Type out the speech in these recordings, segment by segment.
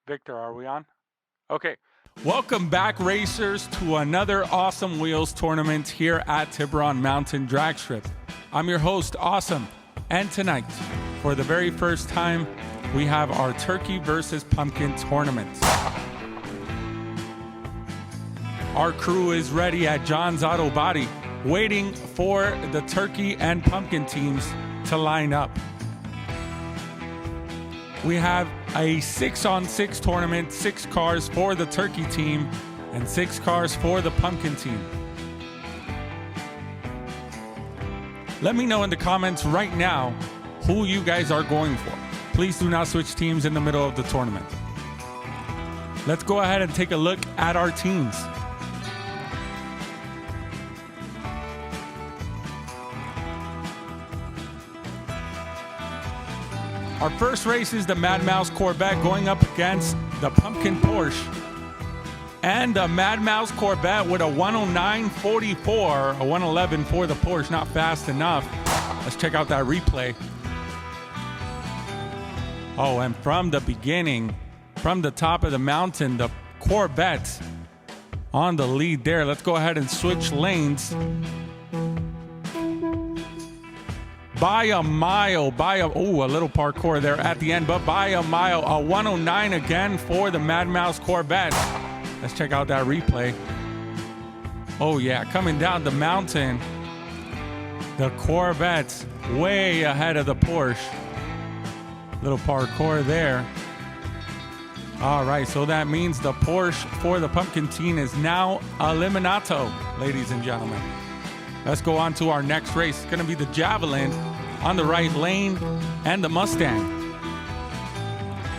Victor, are we on? Okay. Welcome back, racers, to another Awesome Wheels tournament here at Tiburon Mountain Drag Strip. I'm your host, Awesome, and tonight, for the very first time, we have our Turkey versus Pumpkin tournament. Our crew is ready at John's Auto Body, waiting for the Turkey and Pumpkin teams to line up. We have a 6-on-6 tournament, 6 cars for the Turkey team and 6 cars for the Pumpkin team. Let me know in the comments right now who you guys are going for. Please do not switch teams in the middle of the tournament. Let's go ahead and take a look at our teams. Our first race is the Mad Mouse Corvette going up against the Pumpkin Porsche. And the Mad Mouse Corvette with a 109.44, a 111 for the Porsche, not fast enough. Let's check out that replay. Oh, and from the beginning, from the top of the mountain, the Corvette on the lead there. Let's go ahead and switch lanes. By a mile, a little parkour there at the end, but by a mile, a 109 again for the Mad Mouse Corvette. Let's check out that replay. Oh yeah, coming down the mountain, the Corvette's way ahead of the Porsche. Little parkour there. All right, so that means the Porsche for the Pumpkin team is now eliminato, ladies and gentlemen. Let's go on to our next race. It's gonna be the Javelin on the right lane and the Mustang.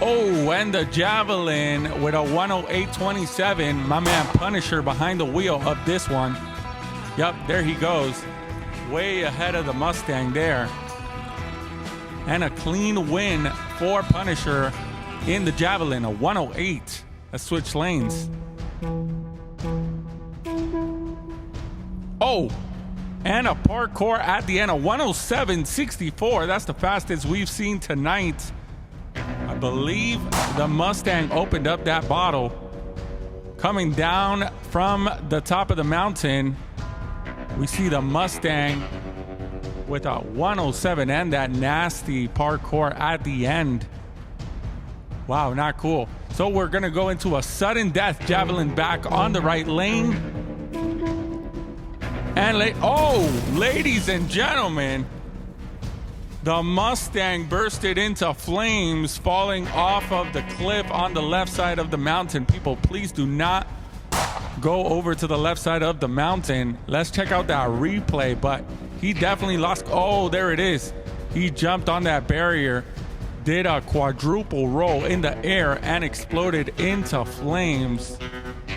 Oh, and the Javelin with a 108.27. My man Punisher behind the wheel of this one. Yep, there he goes. Way ahead of the Mustang there. And a clean win for Punisher in the Javelin, a 108. Let's switch lanes. Oh, and a parkour at the end, a 107.64. That's the fastest we've seen tonight. I believe the Mustang opened up that bottle. Coming down from the top of the mountain, we see the Mustang with a 107 and that nasty parkour at the end. Wow, not cool. So we're gonna go into a sudden death Javelin back on the right lane. And ladies and gentlemen, the Mustang bursted into flames, falling off of the cliff on the left side of the mountain. People, please do not go over to the left side of the mountain. Let's check out that replay, but he definitely lost. Oh, there it is. He jumped on that barrier, did a quadruple roll in the air and exploded into flames.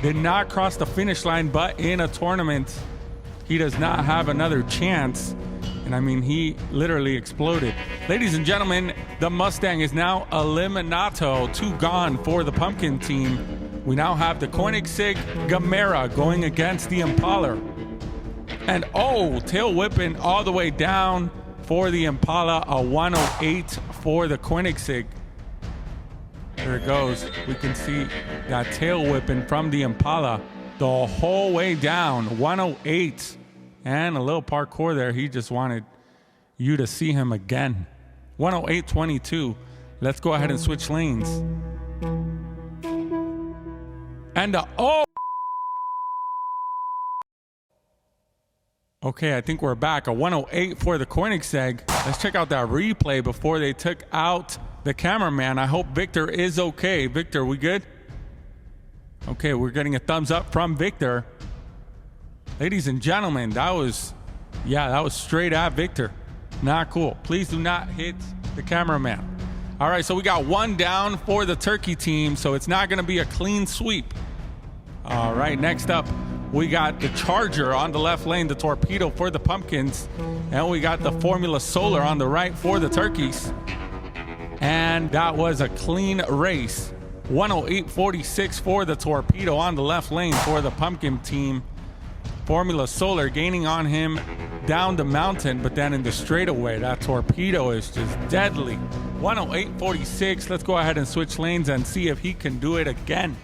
Did not cross the finish line, but in a tournament, he does not have another chance. And I mean, he literally exploded. Ladies and gentlemen, the Mustang is now eliminato, 2 gone for the Pumpkin team. We now have the Koenigsegg Gamera going against the Impala. And tail whipping all the way down for the Impala, a 108 for the Koenigsegg. There it goes. We can see that tail whipping from the Impala the whole way down, 108. And a little parkour there. He just wanted you to see him again. 108.22. Let's go ahead and switch lanes. And okay, I think we're back. A 108 for the Koenigsegg. Let's check out that replay before they took out the cameraman. I hope Victor is okay. Victor, we good? Okay, we're getting a thumbs up from Victor. Ladies and gentlemen, that was straight at Victor. Not cool. Please do not hit the cameraman. All right, so we got 1 down for the Turkey team, so it's not going to be a clean sweep. All right, next up, we got the Charger on the left lane, the Torpedo for the Pumpkins, and we got the Formula Solar on the right for the Turkeys. And that was a clean race. 108.46 for the Torpedo on the left lane for the Pumpkin team. Formula Solar gaining on him down the mountain, but then in the straightaway, that Torpedo is just deadly. 108.46. Let's go ahead and switch lanes and see if he can do it again.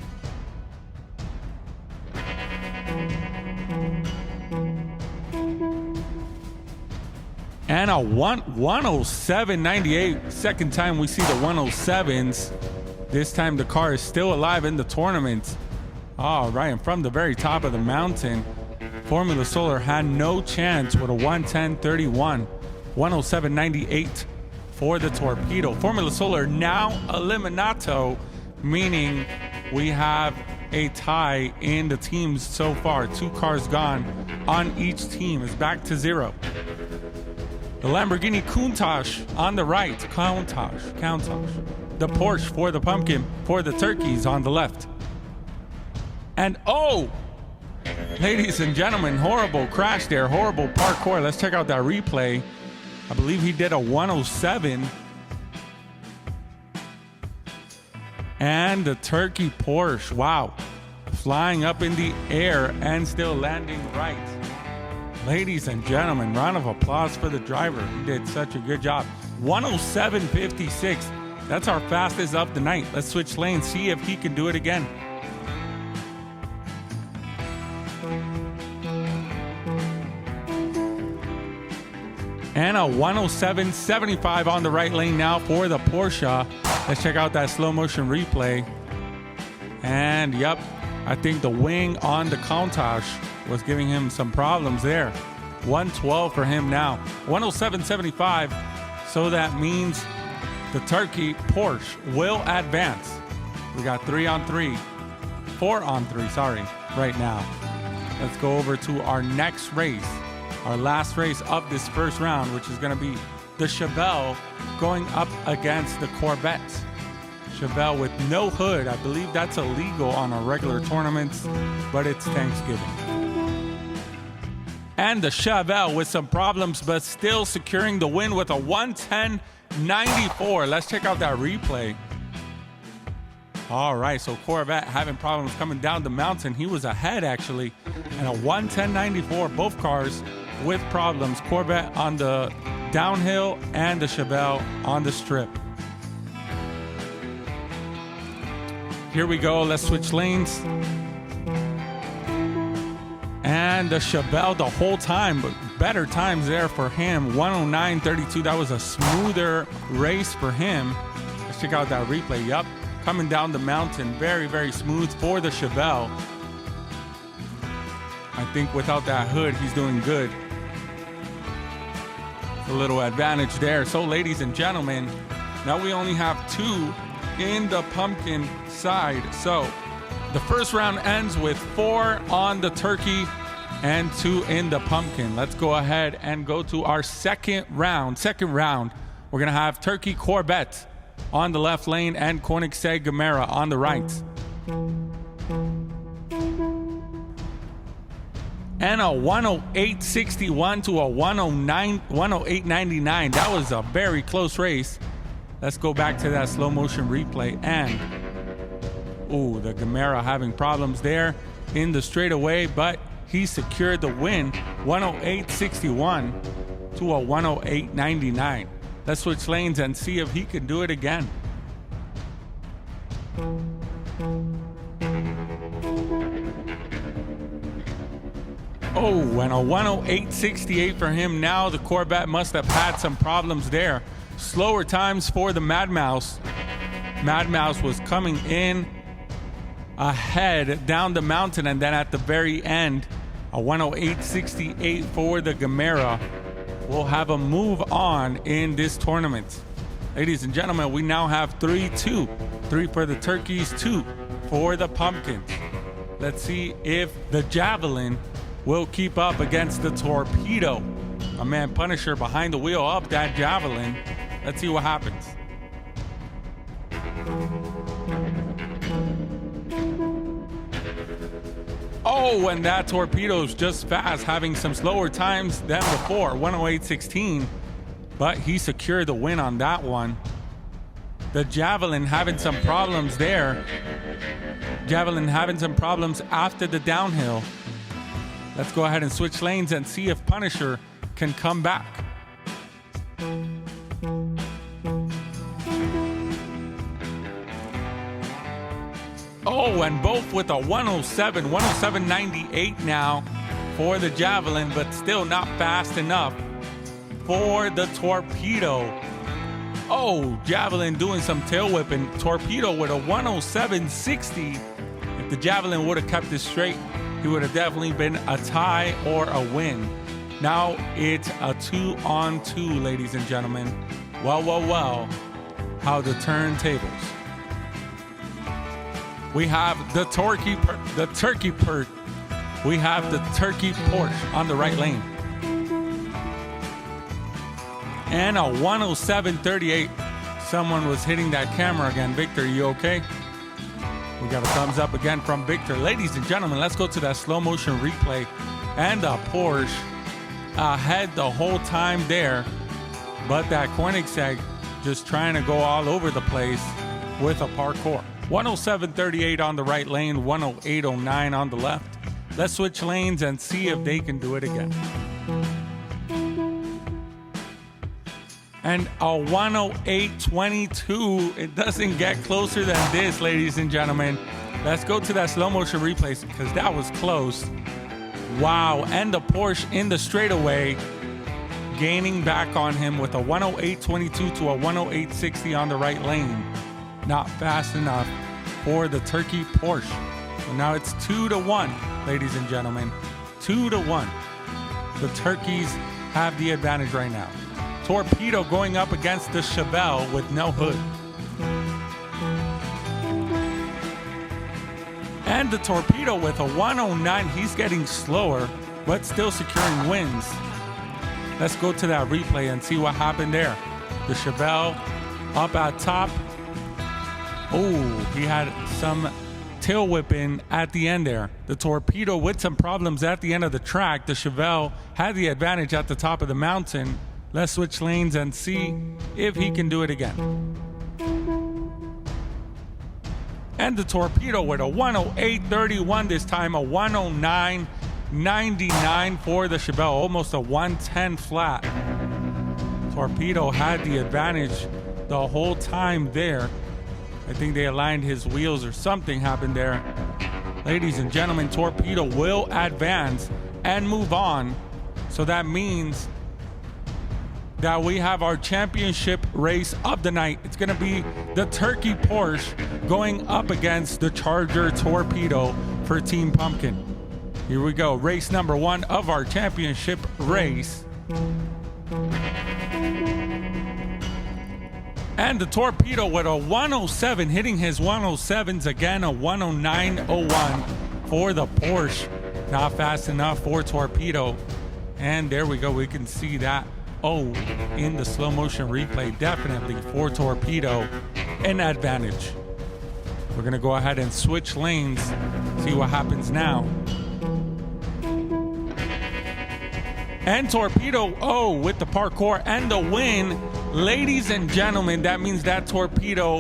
And a 107.98. Second time we see the 107s. This time the car is still alive in the tournament. All right, and from the very top of the mountain, Formula Solar had no chance with a 110.31. 107.98 for the Torpedo. Formula Solar now eliminato, meaning we have a tie in the teams so far. 2 cars gone on each team. Is back to 0. The Lamborghini Countach on the right. Countach. The Porsche for the pumpkin, for the turkeys on the left. And oh, ladies and gentlemen, horrible crash there, horrible parkour. Let's check out that replay. I believe he did a 107. And the turkey Porsche, wow, flying up in the air and still landing right. Ladies and gentlemen, round of applause for the driver. He did such a good job. 107.56. That's our fastest of the night. Let's switch lanes, see if he can do it again. And a 107.75 on the right lane now for the Porsche. Let's check out that slow motion replay. And yep, I think the wing on the Countach was giving him some problems there. 112 for him now. 107.75. So that means the turkey Porsche will advance. We got 4 on 3, right now. Let's go over to our next race. Our last race of this first round, which is going to be the Chevelle going up against the Corvette. Chevelle with no hood. I believe that's illegal on our regular tournaments, but it's Thanksgiving. And the Chevelle with some problems, but still securing the win with a 110.94. Let's check out that replay. All right, so Corvette having problems coming down the mountain. He was ahead, actually, and a 110.94. Both cars with problems. Corvette on the downhill and the Chevelle on the strip. Here we go. Let's switch lanes. And the Chevelle the whole time, but better times there for him. 109.32. That was a smoother race for him. Let's check out that replay. Yup, coming down the mountain. Very, very smooth for the Chevelle. I think without that hood, he's doing good. A little advantage there. So, ladies and gentlemen, now we only have 2 in the pumpkin side. So, the first round ends with 4 on the turkey and 2 in the pumpkin. Let's go ahead and go to our second round. We're going to have turkey Corvette on the left lane and INKTSY Gamera on the right. And a 108.61 to a 108.99. That was a very close race. Let's go back to that slow motion replay. And, ooh, the Gamera having problems there in the straightaway, but he secured the win. 108.61 to a 108.99. Let's switch lanes and see if he can do it again. Oh, and a 108.68 for him now. The Corvette must have had some problems there. Slower times for the Mad Mouse. Mad Mouse was coming in ahead down the mountain, and then at the very end, a 108.68 for the Gamera will have a move on in this tournament. Ladies and gentlemen, we now have 3-2. 3 for the turkeys, 2 for the pumpkins. Let's see if the Javelin will keep up against the Torpedo. My man Punisher behind the wheel up that Javelin. Let's see what happens. Oh, and that Torpedo's just fast, having some slower times than before. 108.16, but he secured the win on that one. The Javelin having some problems there. Javelin having some problems after the downhill. Let's go ahead and switch lanes and see if Punisher can come back. Oh, and both with a 107, 107.98 now for the Javelin, but still not fast enough for the Torpedo. Oh, Javelin doing some tail whipping. Torpedo with a 107.60. If the Javelin would have kept it straight, he would have definitely been a tie or a win. Now it's a 2-on-2, ladies and gentlemen. Well, how the turntables. We have the turkey Porsche on the right lane. And a 107.38. Someone was hitting that camera again. Victor, you okay? We got a thumbs up again from Victor. Ladies and gentlemen, let's go to that slow motion replay. And the Porsche ahead the whole time there. But that Koenigsegg just trying to go all over the place with a parkour. 107.38 on the right lane, 108.09 on the left. Let's switch lanes and see if they can do it again. And a 108.22. It doesn't get closer than this, ladies and gentlemen. Let's go to that slow motion replay because that was close. Wow, and the Porsche in the straightaway gaining back on him with a 108.22 to a 108.60 on the right lane. Not fast enough for the Turkey Porsche. So now it's 2-1, ladies and gentlemen. 2-1. The Turkeys have the advantage right now. Torpedo going up against the Chevelle with no hood. And the Torpedo with a 109. He's getting slower, but still securing wins. Let's go to that replay and see what happened there. The Chevelle up at top. Oh, he had some tail whipping at the end there. The Torpedo with some problems at the end of the track. The Chevelle had the advantage at the top of the mountain. Let's switch lanes and see if he can do it again. And the Torpedo with a 108.31 this time, a 109.99 for the Chevelle, almost a 110 flat. Torpedo had the advantage the whole time there. I think they aligned his wheels or something happened there. Ladies and gentlemen, Torpedo will advance and move on. So that means that we have our championship race of the night. It's going to be the Turkey Porsche going up against the Charger Torpedo for Team Pumpkin. Here we go. Race number 1 of our championship race. And the Torpedo with a 107, hitting his 107s again, a 109.01 for the Porsche. Not fast enough for Torpedo. And there we go. We can see that. Oh, in the slow motion replay, definitely for Torpedo, an advantage. We're going to go ahead and switch lanes, see what happens now. And Torpedo, oh, with the parkour and the win. Ladies and gentlemen, that means that Torpedo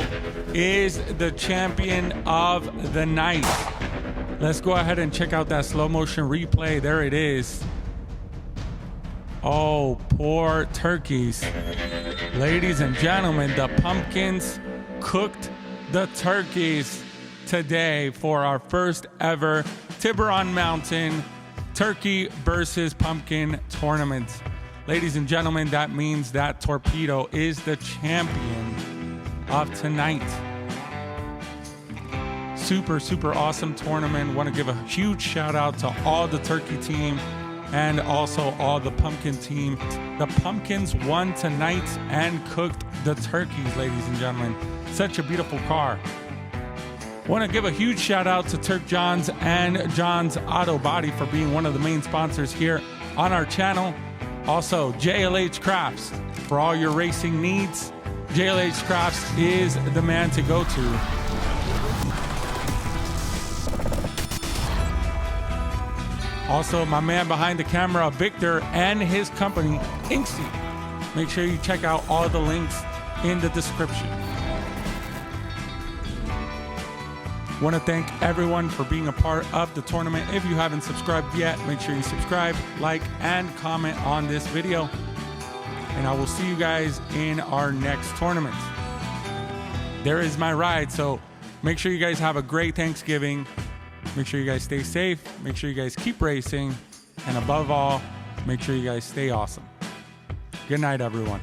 is the champion of the night. Let's go ahead and check out that slow motion replay. There it is. Oh, poor turkeys. Ladies and gentlemen, the Pumpkins cooked the turkeys today for our first ever Tiburon Mountain Turkey versus Pumpkin tournament. Ladies and gentlemen, that means that Torpedo is the champion of tonight. Super, super awesome tournament. Want to give a huge shout out to all the Turkey team and also all the Pumpkin team. The Pumpkins won tonight and cooked the turkeys, ladies and gentlemen. Such a beautiful car. Want to give a huge shout out to Turk Johns and John's Auto Body for being one of the main sponsors here on our channel. Also, JLH Crafts for all your racing needs. JLH Crafts is the man to go to. Also, my man behind the camera, Victor, and his company, INKTSY. Make sure you check out all the links in the description. Want to thank everyone for being a part of the tournament. If you haven't subscribed yet, make sure you subscribe, like, and comment on this video. And I will see you guys in our next tournament. There is my ride, so Make sure you guys have a great Thanksgiving. Make sure you guys stay safe. Make sure you guys keep racing. And above all, make sure you guys stay awesome. Good night, everyone.